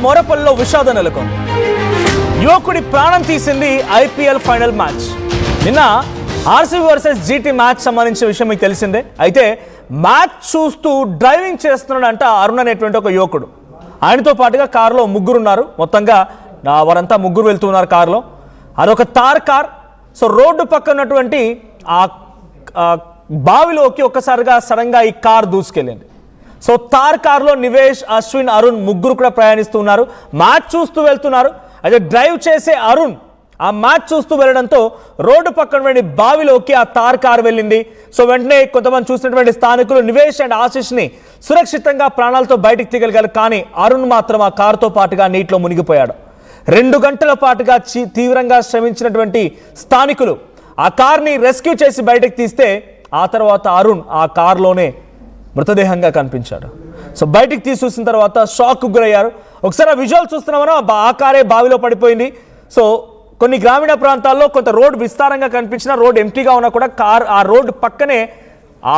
మోరపల్లిలో విషాదం నెలకొంది. యువకుడి ప్రాణం తీసింది ఐపీఎల్ ఫైనల్ మ్యాచ్. నిన్న ఆర్సీబీ వర్సెస్ జీటీ మ్యాచ్ సంబంధించిన విషయం మీకు తెలిసిందే. అయితే మ్యాచ్ చూస్తూ డ్రైవింగ్ చేస్తున్నాడంట అరుణ్ అనేటువంటి ఒక యువకుడు. ఆయనతో పాటుగా కారులో ముగ్గురు ఉన్నారు. మొత్తంగా వారంతా ముగ్గురు వెళ్తున్నారు కారులో. అదొక తార్ కార్. సో రోడ్డు పక్కన ఉన్నటువంటి ఆ బావిలోకి ఒక్కసారిగా సడన్గా ఈ కార్ దూసుకెళ్ళింది. సో తార్ కార్లో నివేష్, అశ్విన్, అరుణ్ ముగ్గురు కూడా ప్రయాణిస్తూ ఉన్నారు. మ్యాచ్ చూస్తూ వెళ్తున్నారు. అయితే డ్రైవ్ చేసే అరుణ్ ఆ మ్యాచ్ చూస్తూ వెళ్ళడంతో రోడ్డు పక్కన బావిలోకి ఆ తార్ కార్ వెళ్ళింది. సో వెంటనే కొంతమంది చూసినటువంటి స్థానికులు నివేష్ అండ్ ఆశిష్ని సురక్షితంగా ప్రాణాలతో బయటికి తీయగలిగారు. కానీ అరుణ్ మాత్రం ఆ కారుతో పాటుగా నీటిలో మునిగిపోయాడు. 2 గంటల పాటుగా తీవ్రంగా శ్రమించినటువంటి స్థానికులు ఆ కార్ని రెస్క్యూ చేసి బయటకు తీస్తే ఆ తర్వాత అరుణ్ ఆ కారులోనే మృతదేహంగా కనిపించాడు. సో బయటికి తీసి చూసిన తర్వాత షాక్కు గురయ్యారు. ఒకసారి ఆ విజువల్ చూస్తున్నామో ఆ కారే బావిలో పడిపోయింది. సో కొన్ని గ్రామీణ ప్రాంతాల్లో కొంత రోడ్ విస్తారంగా కనిపించినా, రోడ్ ఎంటీగా ఉన్నా కూడా ఆ రోడ్డు పక్కనే ఆ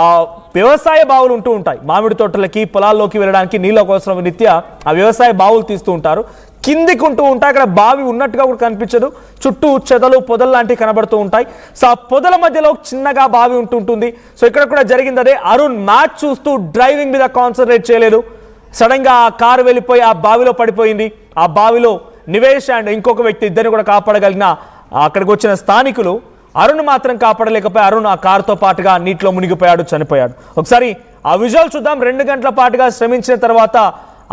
వ్యవసాయ బావులు ఉంటూ ఉంటాయి. మామిడి తోటలకి, పొలాల్లోకి వెళ్ళడానికి నీళ్ళ కోసం నిత్య ఆ వ్యవసాయ బావులు తీస్తూ ఉంటారు. కిందికి ఉంటూ ఉంటాయి. అక్కడ బావి ఉన్నట్టుగా కూడా కనిపించదు. చుట్టూ చెదలు, పొదలు లాంటివి కనబడుతూ ఉంటాయి. సో ఆ పొదల మధ్యలో చిన్నగా బావి ఉంటుంటుంది. సో ఇక్కడ కూడా జరిగింది అదే. అరుణ్ మ్యాచ్ చూస్తూ డ్రైవింగ్ మీద కాన్సన్ట్రేట్ చేయలేదు. సడన్గా ఆ కారు వెళ్ళిపోయి ఆ బావిలో పడిపోయింది. ఆ బావిలో నివేష్ అండ్ ఇంకొక వ్యక్తి ఇద్దరిని కూడా కాపాడగలిగిన అక్కడికి వచ్చిన స్థానికులు అరుణ్ మాత్రం కాపాడలేకపోయి అరుణ్ ఆ కారుతో పాటుగా నీటిలో మునిగిపోయాడు, చనిపోయాడు. ఒకసారి ఆ విజువల్ చూద్దాం. 2 గంటల పాటుగా శ్రమించిన తర్వాత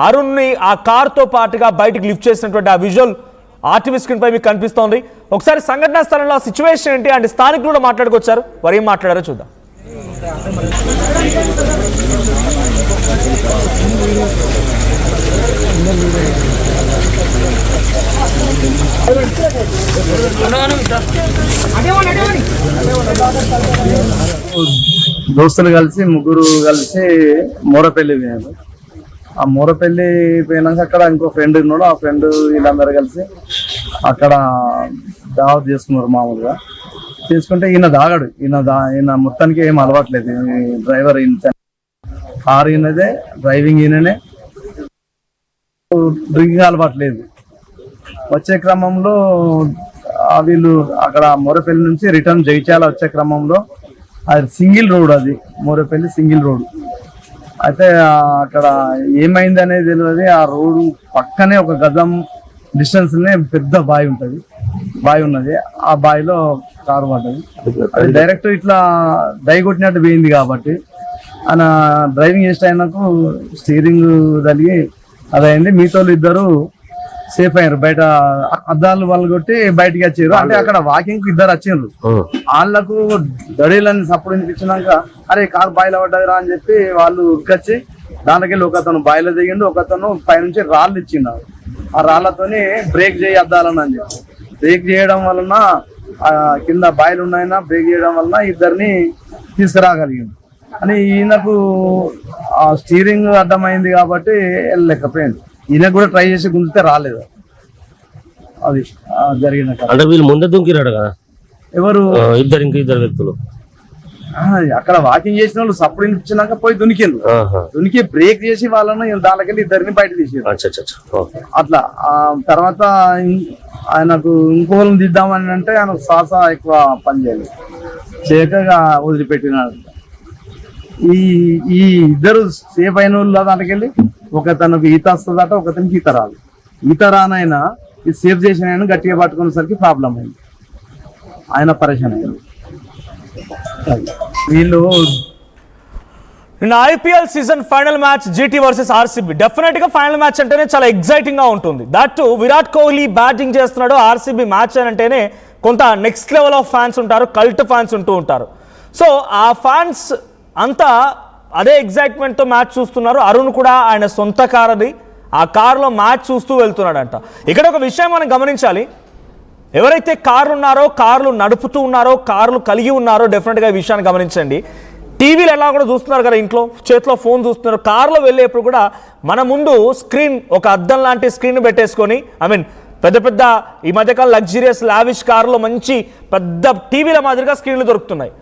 అరుణ్ని ఆ కారుతో పాటుగా బయటికి లిఫ్ట్ చేసినటువంటి ఆ విజువల్ ఆర్టీవీ స్క్రీన్ పై మీకు కనిపిస్తోంది. ఒకసారి సంఘటనా స్థలంలో సిచ్యువేషన్ ఏంటి అండ్ స్థానికులు కూడా మాట్లాడుకొచ్చారు. వారు ఏం మాట్లాడారో చూద్దాం. దోస్తులు కలిసి ముగ్గురు కలిసి మోరపల్లి పోయారు. ఆ మోరపల్లి పోయినాక అక్కడ ఇంకో ఫ్రెండ్ ఉన్నాడు. ఆ ఫ్రెండ్ వీళ్ళందరూ కలిసి అక్కడ దావత్ చేసుకున్నారు. మామూలుగా చేసుకుంటే ఈయన దాగాడు. ఈయన మొత్తానికి ఏం అలవాట్లేదు. డ్రైవర్ ఈయన, కారు ఈయనదే, డ్రైవింగ్ ఈయననే, డ్రింకింగ్ అలవాట్లేదు. వచ్చే క్రమంలో వీళ్ళు అక్కడ మోరపల్లి నుంచి రిటర్న్ జగిత్యాల వచ్చే క్రమంలో అది సింగిల్ రోడ్, అది మోరపల్లి సింగిల్ రోడ్. అయితే అక్కడ ఏమైంది అనేది తెలియదు. ఆ రోడ్డు పక్కనే ఒక గజం డిస్టెన్స్లోనే పెద్ద బావి ఉంటుంది. బావి ఉన్నది. ఆ బావిలో కారు పడ్డది. అది డైరెక్ట్ ఇట్లా డై కొట్టినట్టు పోయింది కాబట్టి ఆయన డ్రైవింగ్ చేసే ఆయనకు స్టీరింగ్ తగిలి అదైంది. మిగతా ఇద్దరు సేఫ్ అయ్యారు. బయట అద్దాలు వాళ్ళు కొట్టి బయటికి వచ్చారు. అంటే అక్కడ వాకింగ్ ఇద్దరు వచ్చిండ్రు. వాళ్ళకు దడీలని సప్పుడు ఇచ్చినాక అరే కారు బాయిలో పడ్డదిరా అని చెప్పి వాళ్ళు ఉరికొచ్చి దానికెళ్ళి ఒకతను బాయిలో దిగిండు, ఒకతను పైనుంచి రాళ్ళు ఇచ్చిండు. ఆ రాళ్లతోని బ్రేక్ చేయి అద్దాలని అని చెప్పి బ్రేక్ చేయడం వలన కింద బాయిలు ఉన్నాయన్నా బ్రేక్ చేయడం వలన ఇద్దరిని తీసుకురాగలిగింది. అని ఈయనకు ఆ స్టీరింగ్ అడ్డమైంది కాబట్టి వెళ్ళలేకపోయింది. ఈయన కూడా ట్రై చేసి గుంజితే రాలేదు. అది జరిగిన అంటే వీళ్ళు ముందే దుంకిరాడు కదా ఎవరు ఇద్దరు వ్యక్తులు అక్కడ వాకింగ్ చేసిన వాళ్ళు సప్పుడు ఇచ్చినాక పోయి దునికిండ్రు. దునికి బ్రేక్ చేసి వాళ్ళను దానికెళ్ళి ఇద్దరిని బయట తీసారు. అట్లా తర్వాత ఆయనకు ఇంకోళ్ళని దిద్దామని అంటే ఆయన శ్వాస ఎక్కువ పనిచేయలేదు, చేయక వదిలిపెట్టినాడు. ఈ ఇద్దరు సేఫ్ అయిన వాళ్ళు దానికెళ్ళి ఒకతనికి ఈత వస్తుందట, ఒకతనికి ఈత రాదు. ఈత రానైనా ఇది సేఫ్ చేసిన ఆయన గట్టిగా పట్టుకునేసరికి ప్రాబ్లం అయింది. ఆయన పరేషాన్ అయ్యారు. వీళ్ళు నిన్న IPL season final match GT versus RCB. Definite గా ఫైనల్ మ్యాచ్ అంటేనే చాలా ఎగ్జైటింగ్ గా ఉంటుంది. దట్ విరాట్ కోహ్లీ బ్యాటింగ్ చేస్తున్నాడు. ఆర్సీబీ మ్యాచ్ అని అంటేనే కొంత నెక్స్ట్ లెవెల్ ఆఫ్ ఫ్యాన్స్ ఉంటారు, కల్ట్ ఫ్యాన్స్ ఉంటూ ఉంటారు. సో ఆ ఫ్యాన్స్ అంతా అదే ఎగ్జైట్మెంట్తో మ్యాచ్ చూస్తున్నారు. అరుణ్ కూడా ఆయన సొంత కార్ అది, ఆ కారులో మ్యాచ్ చూస్తూ వెళ్తున్నాడంట. ఇక్కడ ఒక విషయం మనం గమనించాలి. ఎవరైతే కార్లు ఉన్నారో, కార్లు నడుపుతూ ఉన్నారో, కార్లు కలిగి ఉన్నారో డెఫినెట్గా ఈ విషయాన్ని గమనించండి. టీవీలు ఎలా కూడా చూస్తున్నారు కదా, ఇంట్లో చేతిలో ఫోన్ చూస్తున్నారు. కార్లో వెళ్ళేప్పుడు కూడా మన ముందు స్క్రీన్, ఒక అద్దం లాంటి స్క్రీన్ పెట్టేసుకొని, పెద్ద పెద్ద ఈ మధ్యకాలం లగ్జరియస్ లావిష్ కార్లో మంచి పెద్ద టీవీల మాదిరిగా స్క్రీన్లు దొరుకుతున్నాయి.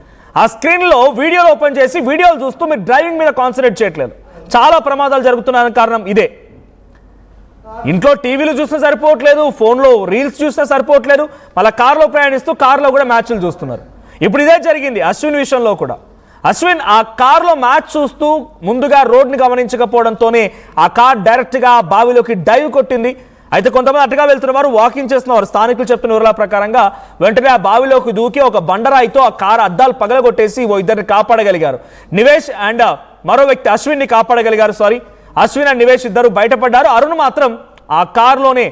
ఆ స్క్రీన్లో వీడియోలు ఓపెన్ చేసి వీడియోలు చూస్తూ మీరు డ్రైవింగ్ మీద కాన్సన్ట్రేట్ చేయట్లేదు. చాలా ప్రమాదాలు జరుగుతున్నాయని కారణం ఇదే. ఇంట్లో టీవీలు చూస్తే సరిపోవట్లేదు, ఫోన్లో రీల్స్ చూస్తే సరిపోవట్లేదు, మళ్ళీ కార్లో ప్రయాణిస్తూ కార్లో కూడా మ్యాచ్లు చూస్తున్నారు. ఇప్పుడు ఇదే జరిగింది అశ్విన్ విషయంలో కూడా. అశ్విన్ ఆ కార్లో మ్యాచ్ చూస్తూ ముందుగా రోడ్ని గమనించకపోవడంతోనే ఆ కార్ డైరెక్ట్గా బావిలోకి డైవ్ కొట్టింది. అయితే కొంతమంది అటుగా వెళ్తున్న వారు వాకింగ్ చేస్తున్నవారు స్థానికులు చెప్పిన వివరాల ప్రకారంగా వెంటనే ఆ బావిలోకి దూకి ఒక బండరాయితో ఆ కారు అద్దాలు పగలగొట్టేసి ఓ ఇద్దరిని కాపాడగలిగారు. నివేష్ అండ్ మరో వ్యక్తి అశ్విన్ని కాపాడగలిగారు. అశ్విన్ అండ్ నివేష్ ఇద్దరు బయటపడ్డారు. అరుణ్ మాత్రం ఆ కారులోనే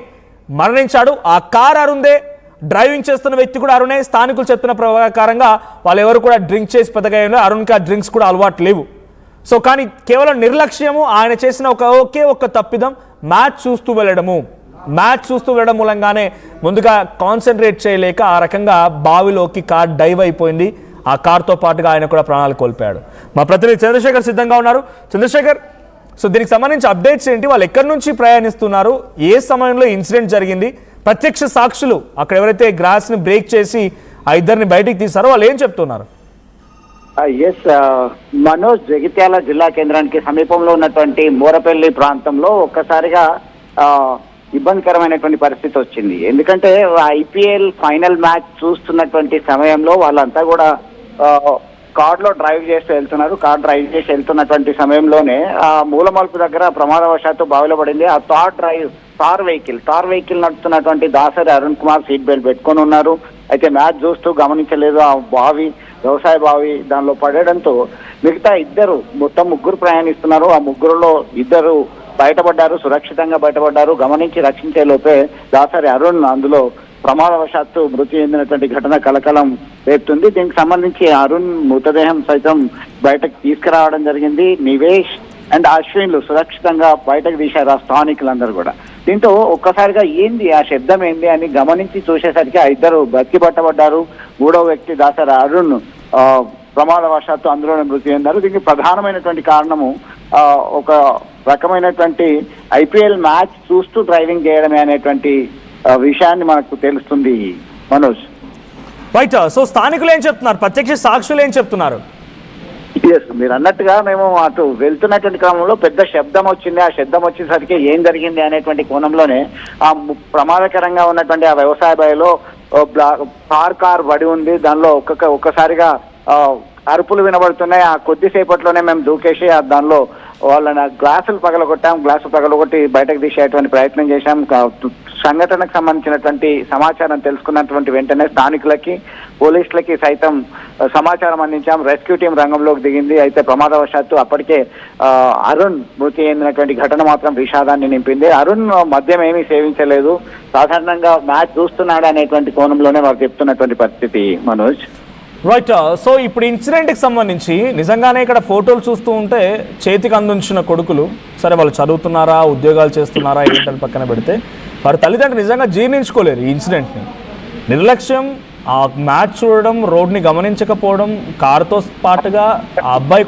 మరణించాడు. ఆ కార్ అరుణ్దే, డ్రైవింగ్ చేస్తున్న వ్యక్తి కూడా అరుణే. స్థానికులు చెప్పిన ప్రకారంగా వాళ్ళు ఎవరు కూడా డ్రింక్ చేసి పెద్దగా అరుణ్కి ఆ డ్రింక్స్ కూడా అలవాటు లేవు. సో కానీ కేవలం నిర్లక్ష్యము, ఆయన చేసిన ఒకే ఒక్క తప్పిదం మ్యాచ్ చూస్తూ వెళ్ళడం మూలంగానే ముందుగా కాన్సన్ట్రేట్ చేయలేక ఆ రకంగా బావిలోకి కార్ డైవ్ అయిపోయింది. ఆ కార్తో పాటుగా ఆయన కూడా ప్రాణాలు కోల్పోయాడు. మా ప్రతినిధి చంద్రశేఖర్ సిద్ధంగా ఉన్నారు. చంద్రశేఖర్, సో దీనికి సంబంధించి అప్డేట్స్ ఏంటి? వాళ్ళు ఎక్కడి నుంచి ప్రయాణిస్తున్నారు? ఏ సమయంలో ఇన్సిడెంట్ జరిగింది? ప్రత్యక్ష సాక్షులు అక్కడ ఎవరైతే గ్రాస్ని బ్రేక్ చేసి ఆ ఇద్దరిని బయటికి తీశారో వాళ్ళు ఏం చెప్తున్నారు? ఎస్ మనోజ్, జగిత్యాల జిల్లా కేంద్రానికి సమీపంలో ఉన్నటువంటి మోరపల్లి ప్రాంతంలో ఒక్కసారిగా ఇబ్బందికరమైనటువంటి పరిస్థితి వచ్చింది. ఎందుకంటే ఐపీఎల్ ఫైనల్ మ్యాచ్ చూస్తున్నటువంటి సమయంలో వాళ్ళంతా కూడా కార్లో డ్రైవ్ చేసి వెళ్తున్నారు. కార్ డ్రైవ్ చేసి వెళ్తున్నటువంటి సమయంలోనే ఆ మూలమలుపు దగ్గర ప్రమాదవశాత్తు బావిలో పడింది. ఆ తార్ వెహికల్ నడుపుతున్నటువంటి దాసరి అరుణ్ కుమార్ సీట్ బెల్ట్ పెట్టుకొని ఉన్నారు. అయితే మ్యాచ్ చూస్తూ గమనించలేదు. ఆ బావి వ్యవసాయ బావి దానిలో పడడంతో మిగతా మొత్తం ముగ్గురు ప్రయాణిస్తున్నారు. ఆ ముగ్గురులో ఇద్దరు బయటపడ్డారు, సురక్షితంగా బయటపడ్డారు. గమనించి రక్షించే లోపే దాసరి అరుణ్ అందులో ప్రమాదవశాత్తు మృతి చెందినటువంటి ఘటన కలకలం రేపుతుంది. దీనికి సంబంధించి అరుణ్ మృతదేహం సైతం బయటకు తీసుకురావడం జరిగింది. నివేష్ అండ్ అశ్విన్లు సురక్షితంగా బయటకు తీశారు ఆ స్థానికులందరూ కూడా. దీంతో ఒక్కసారిగా ఏంది ఆ శబ్దం ఏంది అని గమనించి చూసేసరికి ఆ ఇద్దరు బతికి పట్టబడ్డారు. మూడవ వ్యక్తి దాసరి అరుణ్ ప్రమాదవశాత్తు అందులోనే మృతి చెందారు. దీనికి ప్రధానమైనటువంటి కారణము ఒక రకమైనటువంటి ఐపీఎల్ మ్యాచ్ చూస్తూ డ్రైవింగ్ చేయడమే అనేటువంటి విషయాన్ని మనకు తెలుస్తుంది మనోజ్. రైట్. సో స్థానికులు ఏం చెప్తున్నారు? ప్రత్యక్ష సాక్షులు ఏం చెప్తున్నారు? మీరు అన్నట్టుగా మేము అటు వెళ్తున్నటువంటి క్రమంలో పెద్ద శబ్దం వచ్చింది. ఆ శబ్దం వచ్చేసరికి ఏం జరిగింది అనేటువంటి కోణంలోనే ఆ ప్రమాదకరంగా ఉన్నటువంటి ఆ వ్యవసాయ బావిలో కార్ పడి ఉంది. దానిలో ఒక్కసారిగా అరుపులు వినబడుతున్నాయి. ఆ కొద్దిసేపట్లోనే మేము దూకేసి దానిలో వాళ్ళని గ్లాసులు పగలగొట్టి బయటకు తీసేటువంటి ప్రయత్నం చేశాం. సంఘటనకు సంబంధించినటువంటి సమాచారం తెలుసుకున్నటువంటి వెంటనే స్థానికులకి, పోలీసులకి సైతం సమాచారం అందించాం. రెస్క్యూ టీం రంగంలోకి దిగింది. అయితే ప్రమాదవశాత్తు అప్పటికే అరుణ్ మృతి చెందినటువంటి ఘటన మాత్రం విషాదాన్ని నింపింది. అరుణ్ మద్యం ఏమీ సేవించలేదు, సాధారణంగా మ్యాచ్ చూస్తున్నాడు అనేటువంటి కోణంలోనే వారు చెప్తున్నటువంటి పరిస్థితి మనోజ్. రైట్. సో ఇప్పుడు ఇన్సిడెంట్కి సంబంధించి నిజంగానే ఇక్కడ ఫోటోలు చూస్తూ ఉంటే చేతికి అందించిన కొడుకులు, సరే వాళ్ళు చదువుతున్నారా, ఉద్యోగాలు చేస్తున్నారా ఏంటని పక్కన పెడితే వారి తల్లిదండ్రులు నిజంగా జీర్ణించుకోలేరు ఈ ఇన్సిడెంట్ని. నిర్లక్ష్యం, ఆ మ్యాచ్ చూడడం, రోడ్ని గమనించకపోవడం, కారుతో పాటుగా ఆ అబ్బాయి కూడా